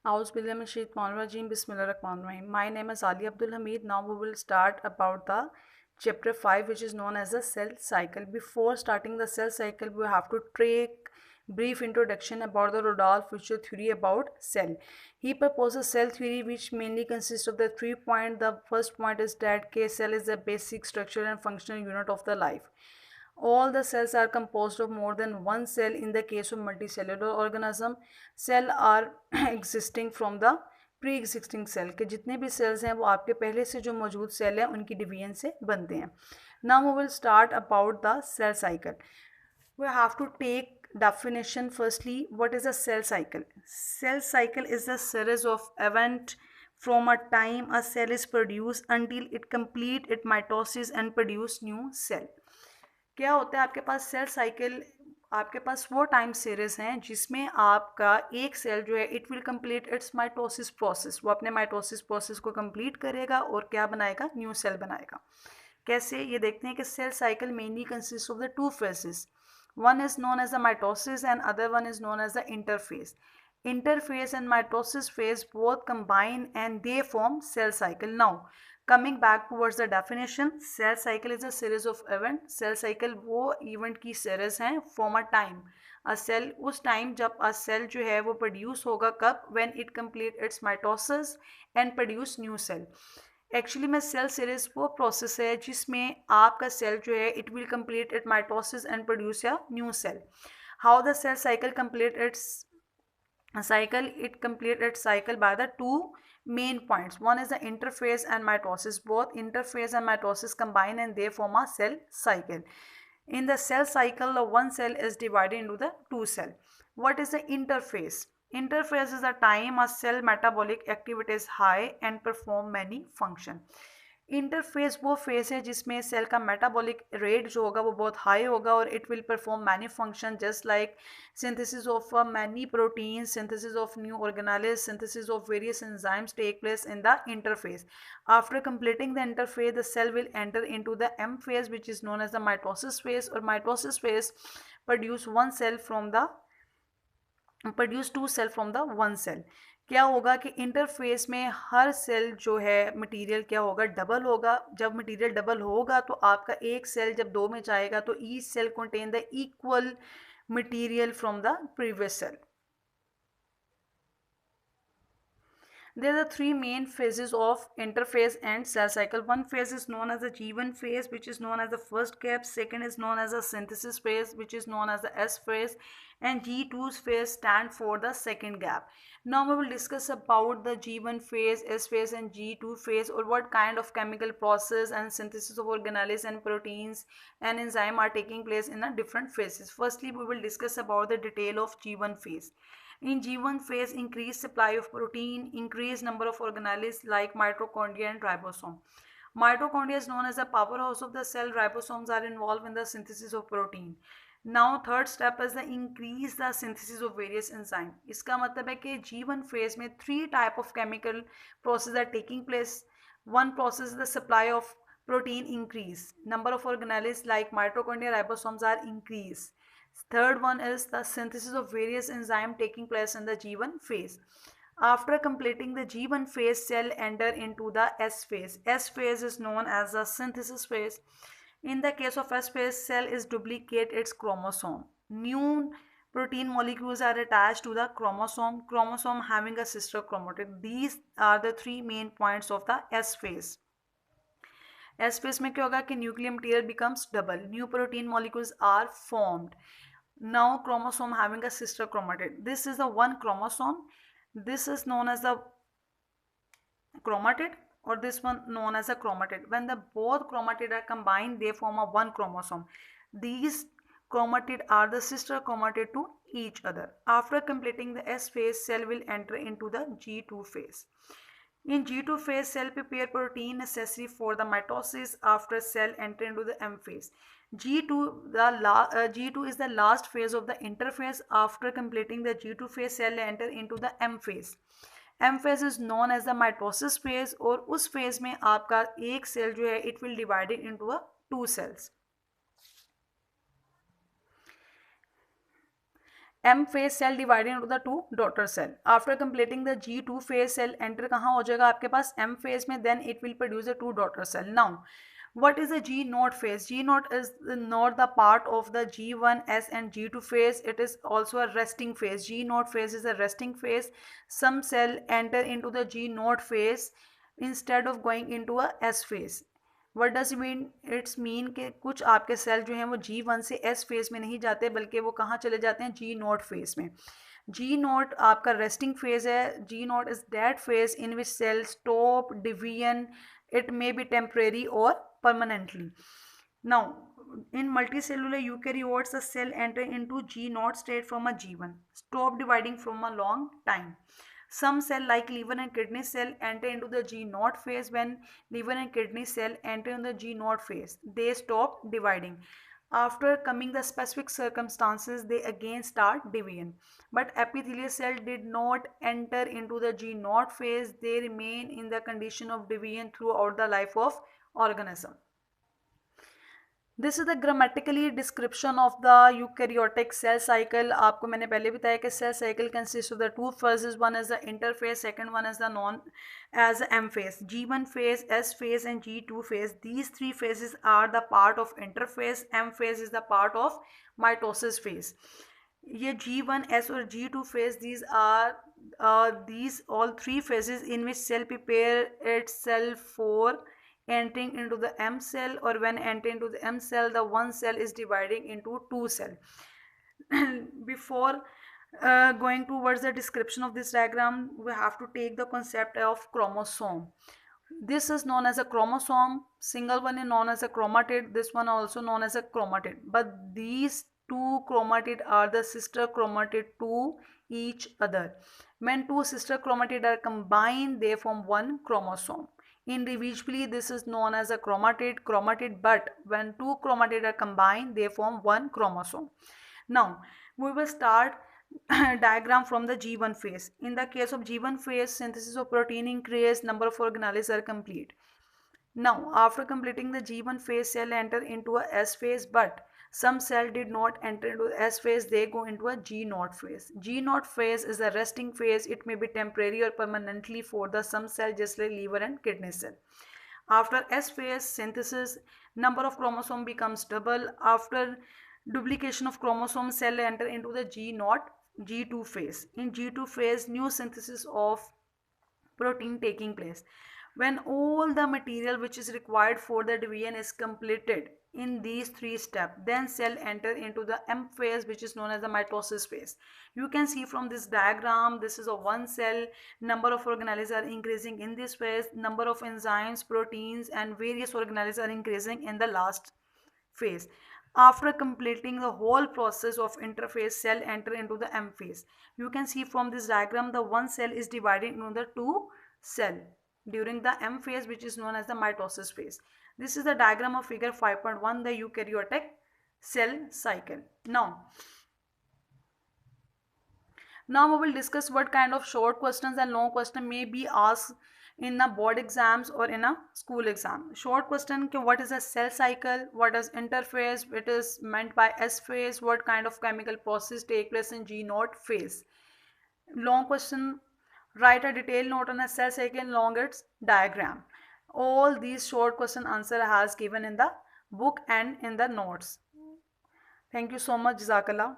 Auzubillahiminash-shaytanir-rajeem. Bismillahir-rahmanir-rahim. My name is Ali Abdul Hamid. Now we will start about the chapter 5, which is known as the cell cycle. Before starting the cell cycle, we have to take brief introduction about the Rudolf Virchow theory about cell. He proposes cell theory which mainly consists of the 3 points. The first point is that cell is the basic structure and functional unit of the life. All the cells are composed of more than one cell. In the case of multicellular organism, cell are existing from the pre existing cell के जितने भी sales हैं वो आपके पहले से जो मौजूद सेल हैं उनकी डिवीजन से बनते हैं. Now we will start about the cell cycle. We have to take definition. Firstly, what is a cell cycle? Cell cycle is a series of event from a time a cell is produced until it complete its mitosis and produce new cell. क्या होता है आपके पास cell cycle, आपके पास वो time series हैं जिसमें आपका एक सेल जो है it will complete it's mitosis process. वो अपने माइटोसिस प्रोसेस को कंप्लीट करेगा और क्या बनाएगा, न्यू सेल बनाएगा. कैसे, ये देखते हैं कि cell cycle mainly consist of the two phases. One is known as the mitosis and other one is known as the interphase. Interphase and mitosis phase both combine and they form cell cycle. Now coming back towards the definition, cell cycle is a series of event. cell cycle वो event की series हैं from a time. a cell उस time जब a cell जो है वो produce होगा कब, when it complete its mitosis and produce new cell. Actually में सेल सीरीज वो प्रोसेस है जिसमें आपका सेल जो है it will complete it mitosis and produce a new cell. How the cell cycle complete its cycle, it complete its cycle by the two main points. One is the interphase and mitosis. Both interphase and mitosis combine and they form a cell cycle. In the cell cycle, the one cell is divided into the two cell. What is the interphase? Interphase is the time a cell metabolic activity is high and perform many function. Interface वो face है जिसमें cell का metabolic rate जो होगा वो बहुत high होगा और it will perform many function just like synthesis of many protein, synthesis of new organelles, synthesis of various enzymes take place in the interphase. After completing the interphase the cell will enter into the M phase which is known as the mitosis phase. और mitosis phase produce one cell from the produce two cell from the one cell. क्या होगा कि interface में हर cell जो है material क्या होगा, double होगा. जब मटेरियल डबल होगा तो आपका एक सेल जब दो में जाएगा तो each cell contain the equal material from the previous cell. There are the three main phases of interphase and cell cycle. One phase is known as the G1 phase, which is known as the first gap. Second is known as the synthesis phase, which is known as the S phase. And G2 phase stand for the second gap. Now we will discuss about the G1 phase, S phase and G2 phase, or what kind of chemical process and synthesis of organelles and proteins and enzyme are taking place in the different phases. Firstly, we will discuss about the detail of G1 phase. In G1 phase, increased supply of protein, increased number of organelles like mitochondria and ribosome. Mitochondria is known as the powerhouse of the cell. Ribosomes are involved in the synthesis of protein. Now third step is the increase the synthesis of various enzyme. इसका मतलब है कि G1 phase में three type of chemical process are taking place. One process is the supply of protein increase. Number of organelles like mitochondria, ribosomes are increased. Third one is the synthesis of various enzymes taking place in the G1 phase. After completing the G1 phase, cell enter into the S phase. S phase is known as the synthesis phase. In the case of S phase, cell is duplicate its chromosome. New protein molecules are attached to the chromosome having a sister chromatid. These are the three main points of the S phase. S phase में क्या होगा कि nuclear material becomes double. New protein molecules are formed. Now chromosome having a sister chromatid. This is the one chromosome. This is known as the chromatid, or this one known as a chromatid. When the both chromatid are combined, they form a one chromosome. These chromatid are the sister chromatid to each other. After completing the S phase, cell will enter into the G2 phase. In G2 phase, cell prepare protein necessary for the mitosis. After cell enter into the M phase. G2 is the last phase of the interphase. After completing the G2 phase, cell enter into the M phase. M phase is known as the mitosis phase. और उस phase में आपका एक cell जो है it will divide it into a two cells. M phase cell divided into the two daughter cell. After completing the G2 phase, cell enter कहाँ हो जाएगा आपके पास M phase में, then it will produce the two daughter cell. Now, what is the G naught phase? G naught is not the part of the G1, S and G2 phase. It is also a resting phase. G naught phase is a resting phase. Some cell enter into the G naught phase instead of going into a S phase. What does mean? It's mean कि कुछ आपके cell जो हैं वो G1 से S phase में नहीं जाते, बल्कि वो कहाँ चले जाते हैं? G नोट फेज में. G नोट आपका रेस्टिंग फेज है. G nought is that phase in which cell stop division. It may be temporary और permanently. Now in multicellular eukaryotes, the cell enter into G naught state from a G1, stop dividing from a long time. Some cell like liver and kidney cell enter into the G naught phase. When liver and kidney cell enter in the G naught phase, they stop dividing. After coming the specific circumstances, they again start division. But epithelial cell did not enter into the G naught phase. They remain in the condition of division throughout the life of organism. This is the grammatically description of the eukaryotic cell cycle. आपको मैंने पहले बताया कि cell cycle consist of the two phases. One is the interphase, second one is the known as M phase. G1 phase, S phase and G2 phase. These three phases are the part of interphase. M phase is the part of mitosis phase. ये G1, S और G2 phase, these are these all three phases in which cell prepare itself for entering into the M cell, or when entering into the M cell, the one cell is dividing into two cell. Before going towards the description of this diagram, we have to take the concept of chromosome. This is known as a chromosome. Single one is known as a chromatid. This one also known as a chromatid. But these two chromatid are the sister chromatid to each other. When two sister chromatid are combined, they form one chromosome. Individually, this is known as a chromatid, but when two chromatid are combined, they form one chromosome. Now, we will start diagram from the G1 phase. In the case of G1 phase, synthesis of protein increase, number of organelles are complete. Now, after completing the G1 phase, cell enter into a S phase, but some cell did not enter into the S phase. They go into a G naught phase. G naught phase is a resting phase. It may be temporary or permanently for the some cell, just like liver and kidney cell. After S phase, synthesis, number of chromosome becomes double. After duplication of chromosome, cell enter into the G naught G2 phase. In G2 phase, new synthesis of protein taking place. When all the material which is required for the division is completed in these three steps, then cell enter into the M phase, which is known as the mitosis phase. You can see from this diagram, this is a one cell. Number of organelles are increasing in this phase. Number of enzymes, proteins and various organelles are increasing in the last phase. After completing the whole process of interphase, cell enter into the M phase. You can see from this diagram, the one cell is divided into the two cell during the M phase, which is known as the mitosis phase. This is the diagram of figure 5.1, the eukaryotic cell cycle. Now we will discuss what kind of short questions and long question may be asked in the board exams or in a school exam. Short question, what is a cell cycle, what is interphase, it is meant by S phase, what kind of chemical process take place in G naught phase. Long question, write a detailed note on a cell cycle along its diagram. All these short question answer has given in the book and in the notes. Thank you so much. Jazakallah.